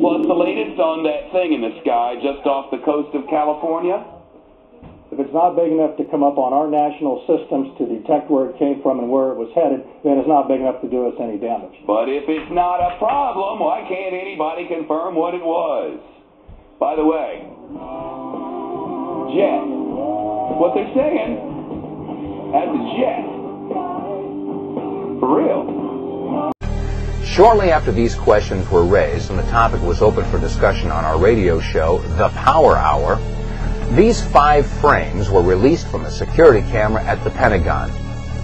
Well, it's the latest on that thing in the sky just off the coast of California. If it's not big enough to come up on our national systems to detect where it came from and where it was headed, then it's not big enough to do us any damage. But if it's not a problem, why can't anybody confirm what it was? By the way, jet. What they're saying has a jet. For real. Shortly after these questions were raised and the topic was open for discussion on our radio show, The Power Hour, these 5 frames were released from a security camera at the Pentagon.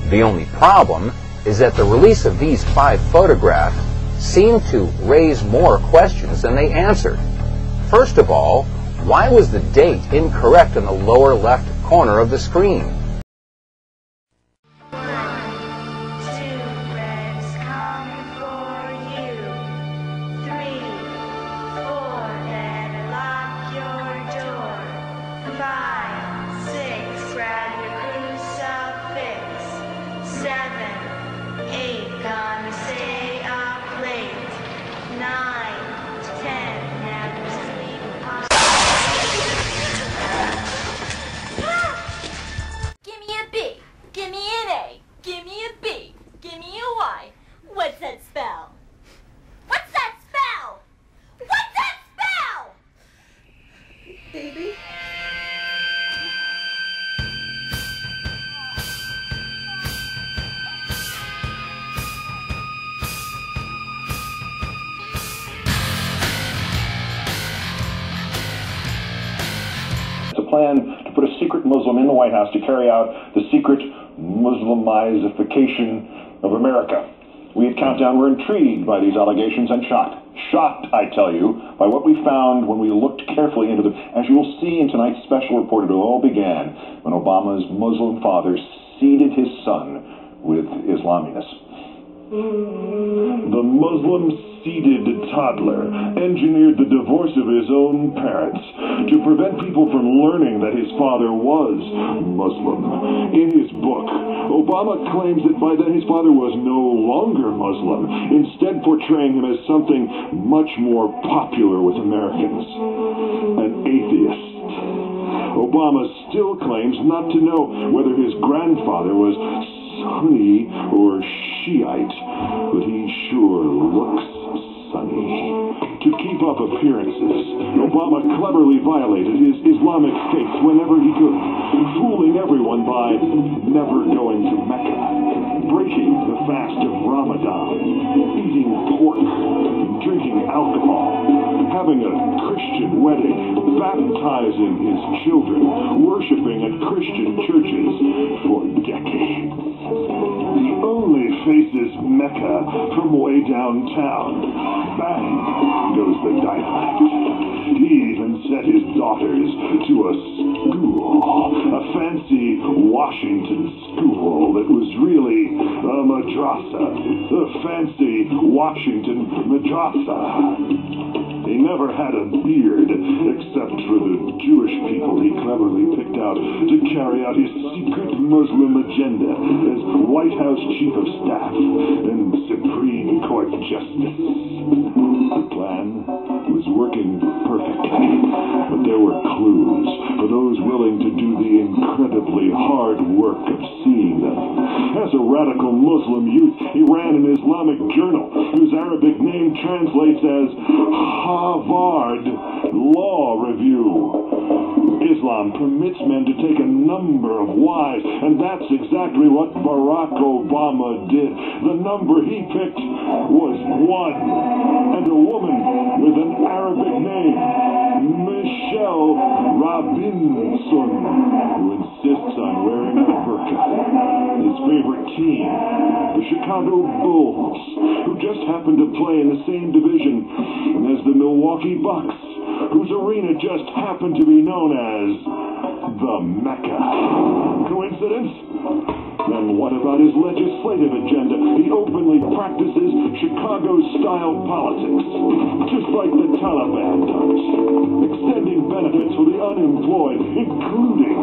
The only problem is that the release of these 5 photographs seemed to raise more questions than they answered. First of all, why was the date incorrect in the lower left corner of the screen? What's that spell? What's that spell? What's that spell? Baby? It's a plan to put a secret Muslim in the White House to carry out the secret Muslimizification of America. We at Countdown were intrigued by these allegations and shocked. Shocked, I tell you, by what we found when we looked carefully into them. As you will see in tonight's special report, it all began when Obama's Muslim father seeded his son with Islaminess. The Muslim-seeded toddler engineered the divorce of his own parents to prevent people from learning that his father was Muslim. In his book, Obama claims that by then his father was no longer Muslim, instead portraying him as something much more popular with Americans, an atheist. Obama still claims not to know whether his grandfather was Sunni or Shiite, but he sure looks sunny. To keep up appearances, Obama cleverly violated his Islamic faith whenever he could, fooling everyone by never going to Mecca, breaking the fast of Ramadan, eating pork, drinking alcohol, having a Christian wedding, baptizing his children, worshiping at Christian churches for decades. He only faces Mecca from way downtown. Bang goes the dynamite. He even sent his daughters to a school, a fancy Washington school that was really a madrasa, a fancy Washington madrasa. He never had a beard, except for the Jewish people he cleverly picked out to carry out his secret Muslim agenda as White House Chief of Staff and Supreme Court Justice. The plan was working perfectly, but there were clues for those willing to do the incredibly hard work of seeing them. As a radical Muslim youth, he ran an Islamic journal whose Arabic name translates as Harvard Law Review. Islam permits men to take a number of wives, and that's exactly what Barack Obama did. The number he picked was 1, and a woman with an Arabic name, Michelle Robinson, who insists on wearing a burqa. His favorite team, the Chicago Bulls, who just happened to play in the same division as the Milwaukee Bucks, whose arena just happened to be known as the Mecca. Coincidence? Then what about his legislative agenda? He openly practices Chicago-style politics, just like the Taliban does, extending benefits for the unemployed, including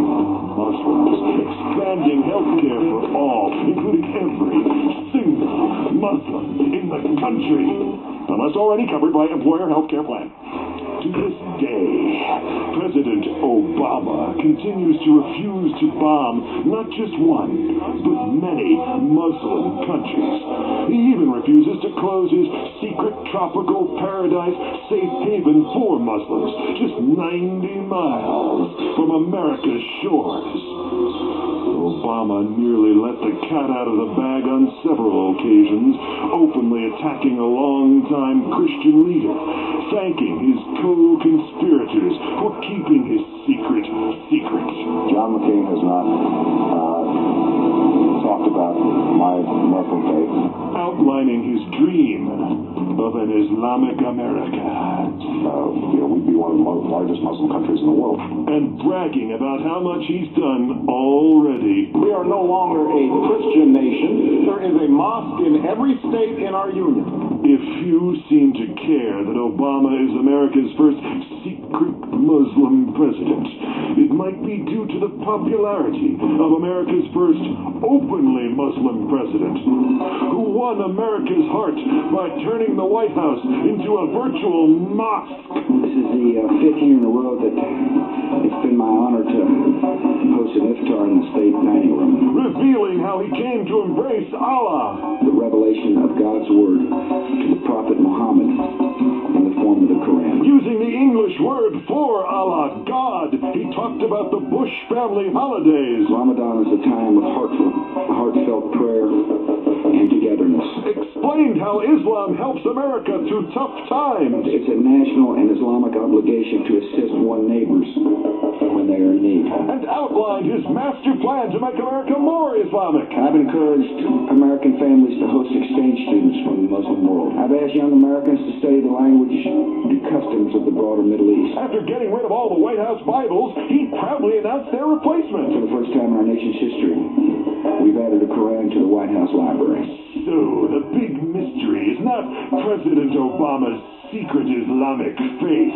Muslims, expanding health care for all, including every single Muslim in the country. unless already covered by employer health care plan. To this day, President Obama continues to refuse to bomb not just one, but many Muslim countries. He even refuses to close his secret tropical paradise safe haven for Muslims, just 90 miles from America's shores. Obama nearly let the cat out of the bag on several occasions, openly attacking a longtime Christian leader, thanking his co-conspirators for keeping his secret secret. John McCain has not talked about my Muslim faith. Outlining his dream of an Islamic America. We'd be one of the largest Muslim countries in the world. And bragging about how much he's done already. We are no longer a Christian nation. There is a mosque in every state in our union. If few seem to care that Obama is America's first secret Muslim president, it might be due to the popularity of America's first openly Muslim president, who won America's heart by turning the White House into a virtual mosque. This is the fifth year in a row that it's been my honor to host an iftar in the state dining room. Revealing how he came to embrace Allah, the revelation of God's word to the Prophet Muhammad in the form of the Quran. Using the English word for Allah, God, he talked about the Bush family holidays. Ramadan is a time of heartfelt prayer and togetherness. Explained how Islam helps America through tough times. It's a national and Islamic obligation to assist one's neighbors when they are in need. And outlined his master plan to make America more Islamic. I've encouraged American families to host exchange students from the Muslim world. I've asked young Americans to study the language and customs of the broader Middle East. After getting rid of all the White House Bibles, he proudly announced their replacement. For the first time in our nation's history, we've added a Quran to the White House library. So, the big mystery is not President Obama's secret Islamic faith,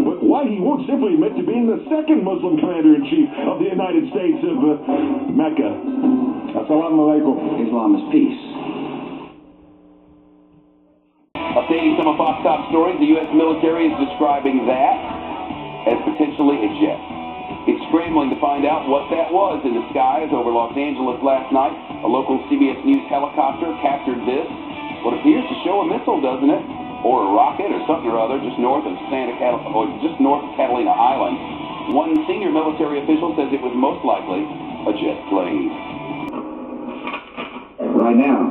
but why he won't simply admit to being the second Muslim commander-in-chief of the United States of Mecca. Assalamu alaikum. Islam is peace. Updating some of Fox top stories, the U.S. military is describing that as potentially a jet. It's scrambling to find out what that was in the skies over Los Angeles last night. A local CBS News helicopter captured this. What appears to show a missile, doesn't it? Or a rocket or something or other just north of Catalina Island. One senior military official says it was most likely a jet plane. Right now,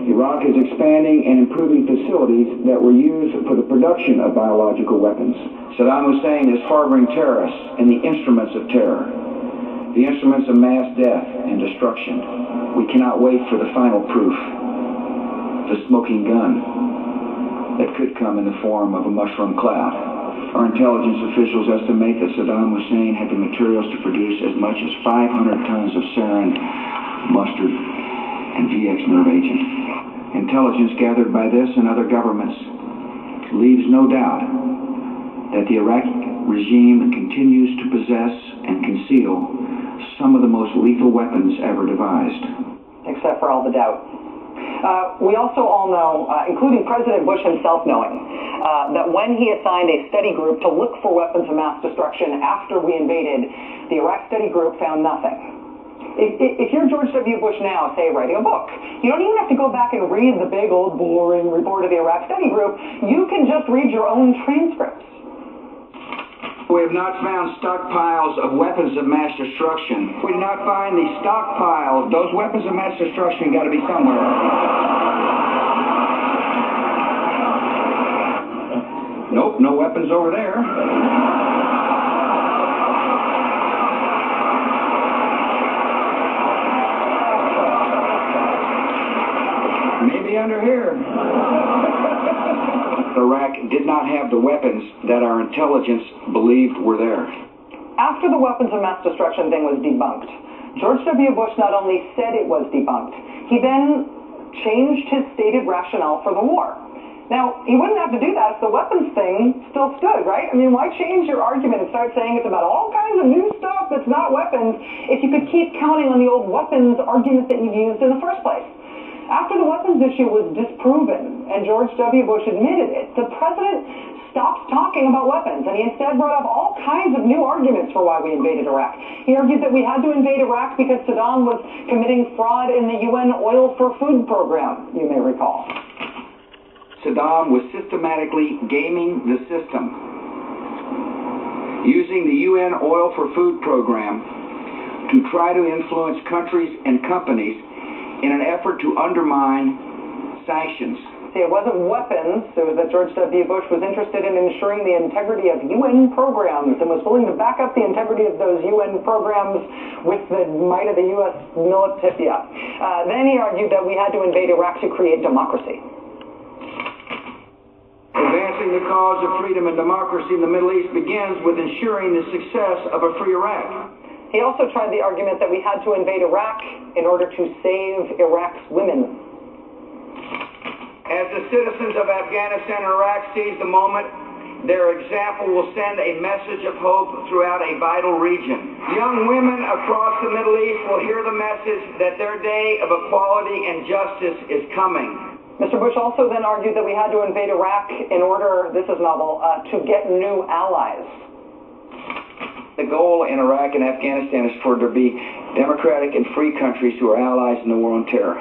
Iraq is expanding and improving facilities that were used for the production of biological weapons. Saddam Hussein is harboring terrorists and the instruments of terror, the instruments of mass death and destruction. We cannot wait for the final proof, the smoking gun that could come in the form of a mushroom cloud. Our intelligence officials estimate that Saddam Hussein had the materials to produce as much as 500 tons of sarin, mustard, and VX nerve agent. Intelligence gathered by this and other governments leaves no doubt that the Iraqi regime continues to possess and conceal some of the most lethal weapons ever devised. Except for all the doubt. We also all know, including President Bush himself knowing, that when he assigned a study group to look for weapons of mass destruction after we invaded, the Iraq study group found nothing. If you're George W. Bush now, say, writing a book, you don't even have to go back and read the big old boring report of the Iraq study group. You can just read your own transcripts. We have not found stockpiles of weapons of mass destruction. We did not find the stockpiles. Those weapons of mass destruction got to be somewhere. Nope, no weapons over there. Maybe under here. Iraq did not have the weapons that our intelligence believed were there. After the weapons of mass destruction thing was debunked, George W. Bush not only said it was debunked, he then changed his stated rationale for the war. Now, he wouldn't have to do that if the weapons thing still stood, right? I mean, why change your argument and start saying it's about all kinds of new stuff that's not weapons if you could keep counting on the old weapons argument that you've used in the first place? After the weapons issue was disproven and George W. Bush admitted it, the president stopped talking about weapons, and he instead brought up all kinds of new arguments for why we invaded Iraq. He argued that we had to invade Iraq because Saddam was committing fraud in the UN Oil for Food program, you may recall. Saddam was systematically gaming the system, using the UN Oil for Food program to try to influence countries and companies in an effort to undermine sanctions. See, it wasn't weapons. It was that George W. Bush was interested in ensuring the integrity of UN programs and was willing to back up the integrity of those UN programs with the might of the U.S. military. Then he argued that we had to invade Iraq to create democracy. Advancing the cause of freedom and democracy in the Middle East begins with ensuring the success of a free Iraq. He also tried the argument that we had to invade Iraq in order to save Iraq's women. As the citizens of Afghanistan and Iraq seize the moment, their example will send a message of hope throughout a vital region. Young women across the Middle East will hear the message that their day of equality and justice is coming. Mr. Bush also then argued that we had to invade Iraq in order, this is novel, to get new allies. The goal in Iraq and Afghanistan is for there to be democratic and free countries who are allies in the war on terror.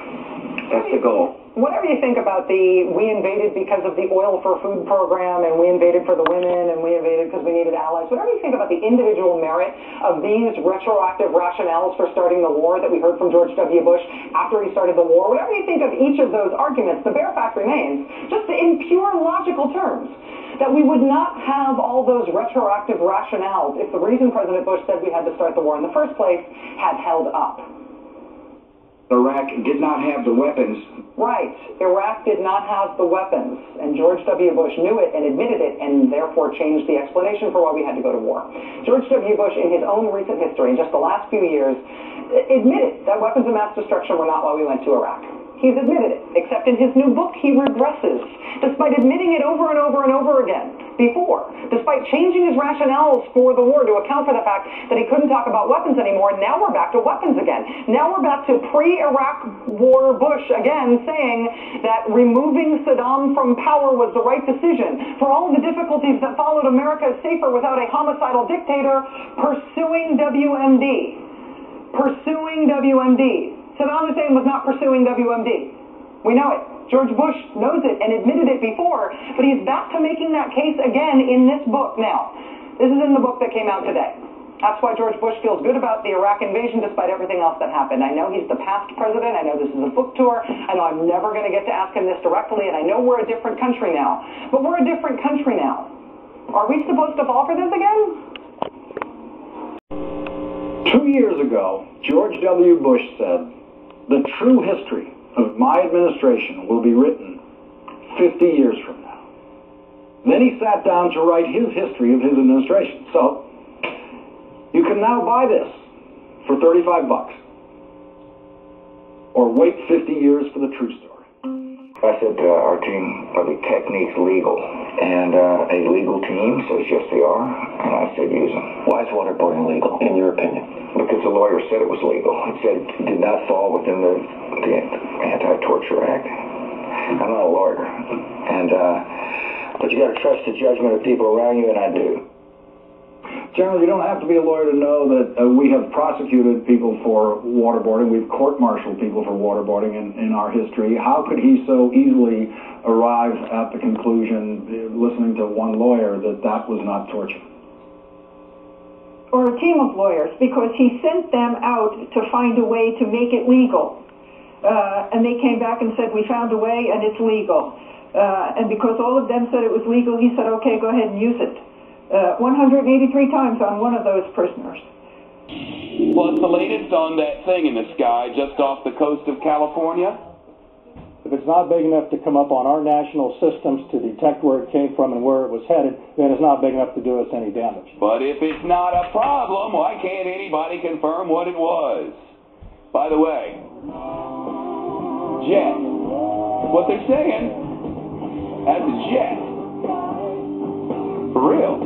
That's the goal. Whatever you think about the we invaded because of the Oil for Food program, and we invaded for the women, and we invaded because we needed allies, whatever you think about the individual merit of these retroactive rationales for starting the war that we heard from George W. Bush after he started the war, whatever you think of each of those arguments, the bare fact remains, just in pure logical terms, that we would not have all those retroactive rationales if the reason President Bush said we had to start the war in the first place had held up. Iraq did not have the weapons. Right. Iraq did not have the weapons, and George W. Bush knew it and admitted it, and therefore changed the explanation for why we had to go to war. George W. Bush, in his own recent history, in just the last few years, admitted that weapons of mass destruction were not why we went to Iraq. He's admitted it, except in his new book he regresses, despite admitting it over and over and over again before, despite changing his rationales for the war to account for the fact that he couldn't talk about weapons anymore. Now we're back to weapons again. Now we're back to pre-Iraq war Bush again, saying that removing Saddam from power was the right decision. For all the difficulties that followed, America is safer without a homicidal dictator pursuing WMD. Pursuing WMD. Saddam Hussein was not pursuing WMD. We know it. George Bush knows it and admitted it before, but he's back to making that case again in this book now. This is in the book that came out today. That's why George Bush feels good about the Iraq invasion despite everything else that happened. I know he's the past president. I know this is a book tour. I know I'm never going to get to ask him this directly, and I know we're a different country now. But we're a different country now. Are we supposed to fall for this again? 2 years ago, George W. Bush said, "The true history of my administration will be written 50 years from now." Then he sat down to write his history of his administration. So, you can now buy this for $35. Or wait 50 years for the true story. I said to our team, "Are the techniques legal?" And a legal team says, "Yes, they are." And I said, "Use them." Why is waterboarding legal, in your opinion? Because the lawyer said it was legal. It said it did not fall within the Anti-Torture Act. I'm not a lawyer. But you got to trust the judgment of people around you, and I do. General, you don't have to be a lawyer to know that we have prosecuted people for waterboarding. We've court-martialed people for waterboarding in our history. How could he so easily arrive at the conclusion, listening to one lawyer, that that was not torture? Or a team of lawyers, because he sent them out to find a way to make it legal. And they came back and said, "We found a way and it's legal." And because all of them said it was legal, he said, "Okay, go ahead and use it." 183 times on one of those prisoners. What's the latest on that thing in the sky just off the coast of California? If it's not big enough to come up on our national systems to detect where it came from and where it was headed, then it's not big enough to do us any damage. But if it's not a problem, why can't anybody confirm what it was? By the way, jet. What they're saying, that's a jet. For real.